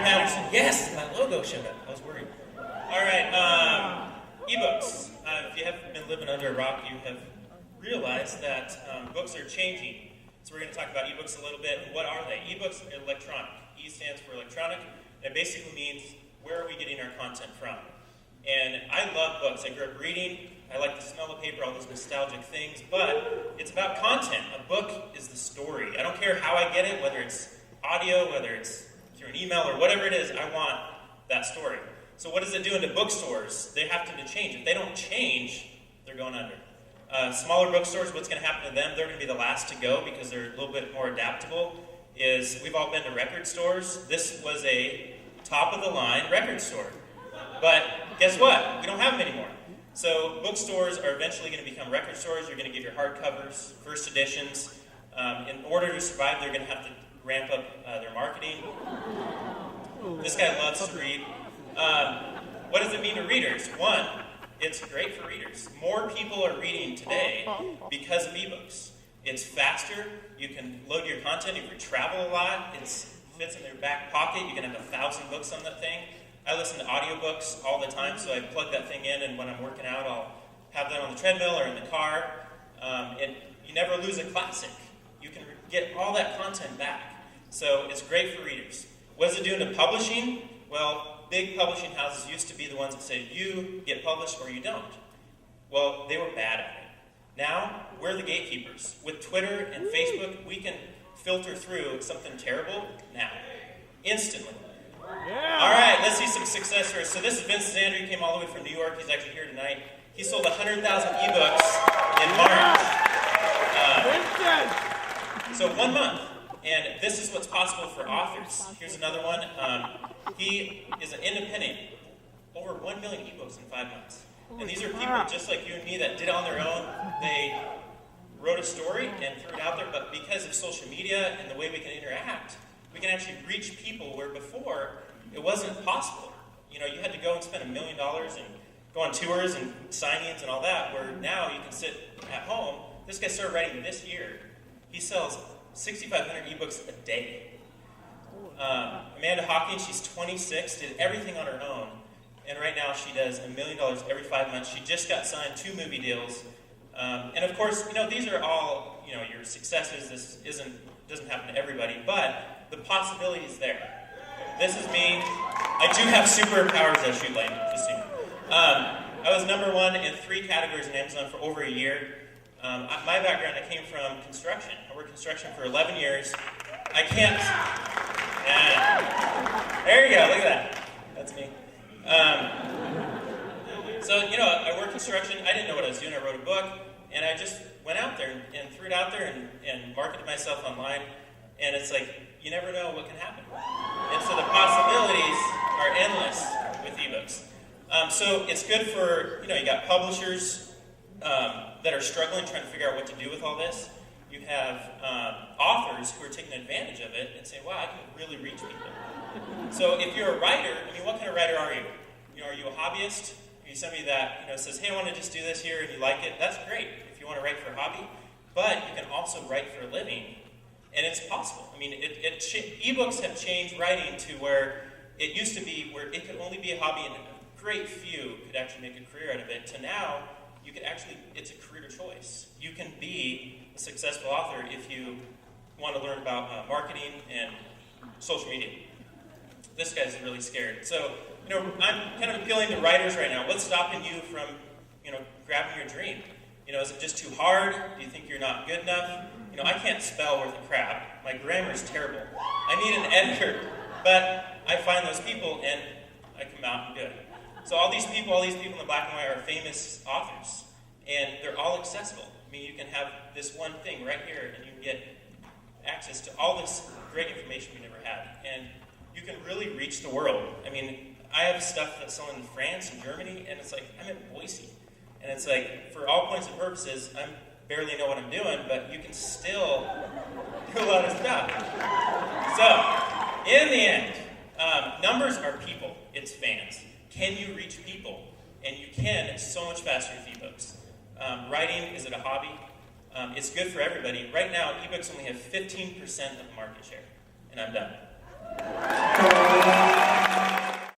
Patterson. Yes, my logo showed up. I was worried. All right, eBooks. If you haven't been living under a rock, you have realized that books are changing. So we're going to talk about eBooks a little bit. What are they? eBooks are electronic. E stands for electronic. It basically means where are we getting our content from? And I love books. I grew up reading. I like the smell of paper, all those nostalgic things. But it's about content. A book is the story. I don't care how I get it, whether it's audio, whether it's through an email, or whatever it is, I want that story. So what does it do into bookstores? They have to change. If they don't change, they're going under. Smaller bookstores, what's going to happen to them? They're going to be the last to go because they're a little bit more adaptable. We've all been to record stores. This was a top-of-the-line record store. But guess what? We don't have them anymore. So bookstores are eventually going to become record stores. You're going to get your hardcovers, first editions. In order to survive, they're going to have to ramp up their marketing. This guy loves to read. What does it mean to readers? One, it's great for readers. More people are reading today because of ebooks. It's faster. You can load your content if you travel a lot. It fits in their back pocket. You can have 1,000 books on that thing. I listen to audiobooks all the time, so I plug that thing in, and when I'm working out, I'll have that on the treadmill or in the car. And you never lose a classic. You can get all that content back. So it's great for readers. What does it do into publishing? Well, big publishing houses used to be the ones that said, you get published or you don't. Well, they were bad at it. Now, we're the gatekeepers. With Twitter and Facebook, we can filter through something terrible now, instantly. Yeah. All right, let's see some success stories. So this is Vince Zandri. He came all the way from New York. He's actually here tonight. He sold 100,000 ebooks in March. So 1 month. And this is what's possible for authors. Here's another one. He is an independent. Over 1 million ebooks in 5 months. And these are people just like you and me that did it on their own. They wrote a story and threw it out there. But because of social media and the way we can interact, we can actually reach people where before it wasn't possible. You know, you had to go and spend $1 million and go on tours and signings and all that, where now you can sit at home. This guy started writing this year. He sells 6,500 ebooks a day. Amanda Hawkins, she's 26, did everything on her own, and right now she does $1 million every 5 months. She just got signed 2 movie deals, and of course, you know, these are all, you know, your successes. This doesn't happen to everybody, but the possibility is there. This is me. I do have superpowers as shoot lightning, just so you know. I was number 1 in 3 categories in Amazon for over a year. My background, I came from construction. I worked construction for 11 years. I can't... Yeah. There you go, look at that. That's me. So, you know, I worked construction. I didn't know what I was doing. I wrote a book, and I just went out there and threw it out there and marketed myself online. And it's like, you never know what can happen. And so the possibilities are endless with ebooks. So it's good for, you know, you got publishers that are struggling, trying to figure out what to do with all this. You have authors who are taking advantage of it and saying, wow, I can really reach people. So if you're a writer, I mean, what kind of writer are you? You know, are you a hobbyist? Are you somebody that, you know, says, hey, I want to just do this here and you like it? That's great if you want to write for a hobby. But you can also write for a living, and it's possible. I mean, ebooks have changed writing to where it used to be where it could only be a hobby and a great few could actually make a career out of it, to now you could actually, it's a career choice. You can be a successful author if you want to learn about marketing and social media. This guy's really scared. So, you know, I'm kind of appealing to writers right now. What's stopping you from, you know, grabbing your dream? You know, is it just too hard? Do you think you're not good enough? You know, I can't spell worth a crap. My grammar is terrible. I need an editor. But I find those people and I come out good. So all these people in the black and white are famous authors. And they're all accessible. I mean, you can have this one thing right here and you can get access to all this great information we never had. And you can really reach the world. I mean, I have stuff that's sold in France and Germany, and it's like, I'm in Boise. And it's like, for all points and purposes, I barely know what I'm doing, but you can still do a lot of stuff. So, in the end, numbers are people. It's fans. Can you reach people? And you can so much faster with ebooks. Writing, is it a hobby? It's good for everybody. Right now, ebooks only have 15% of market share. And I'm done.